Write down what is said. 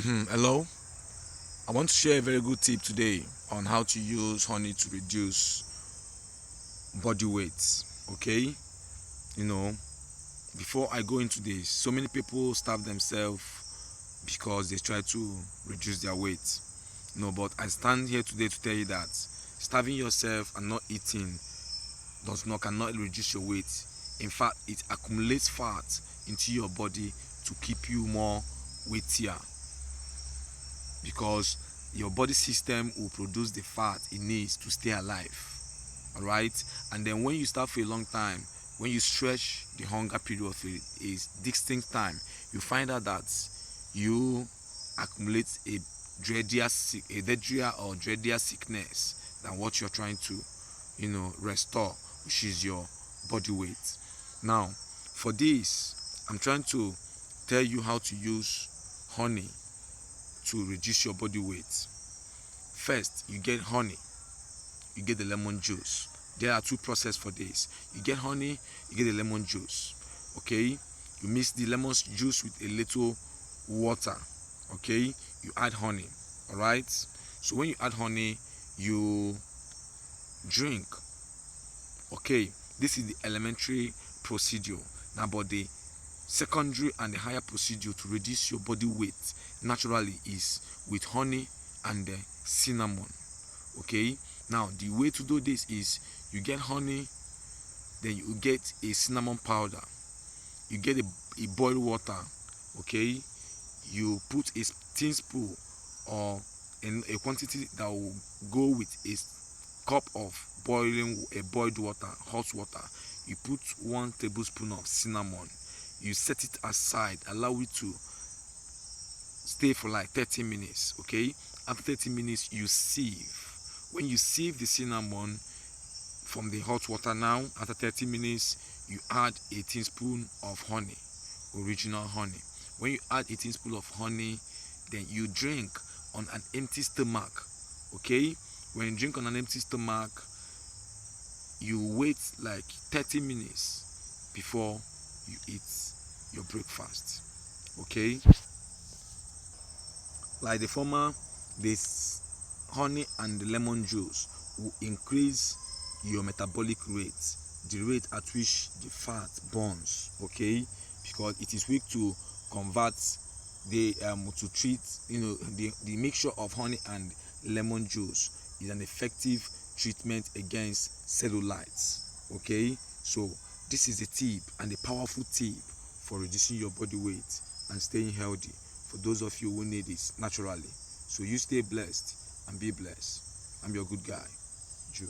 Hello, I want to share a very good tip today on how to use honey to reduce body weight. Okay, you know, before I go into this, so many people starve themselves because they try to reduce their weight. But I stand here today to tell you that starving yourself and not eating cannot reduce your weight. In fact, it accumulates fat into your body to keep you more weightier, because your body system will produce the fat it needs to stay alive. All right, and then when you starve for a long time, when you stretch the hunger period for a distinct time, you find out that you accumulate a dreadier sickness than what you're trying to restore, which is your body weight. Now, for this, I'm trying to tell you how to use honey to reduce your body weight. First, you get honey, you get the lemon juice. There are two processes for this. You get honey, you get the lemon juice. Okay, you mix the lemon juice with a little water. Okay, you add honey. All right, so when you add honey, you drink. Okay, this is the elementary procedure. Now, but the secondary and the higher procedure to reduce your body weight naturally is with honey and cinnamon. Okay, now the way to do this is you get honey, then you get a cinnamon powder, you get a boiled water. Okay, you put a teaspoon or in a quantity that will go with a cup of boiled water, hot water. You put 1 tablespoon of cinnamon, you set it aside, allow it to stay for like 30 minutes. Okay, after 30 minutes you sieve. When you sieve the cinnamon from the hot water, now after 30 minutes you add a teaspoon of honey, original honey. When you add a teaspoon of honey, then you drink on an empty stomach. Okay, when you drink on an empty stomach, you wait like 30 minutes before you eat your breakfast. Okay, like the former, this honey and the lemon juice will increase your metabolic rate, the rate at which the fat burns. Okay, because it is weak to convert to treat the mixture of honey and lemon juice is an effective treatment against cellulites. Okay, so this is a tip and a powerful tip for reducing your body weight and staying healthy for those of you who need it naturally. So you stay blessed and be blessed. I'm your good guy, Joe.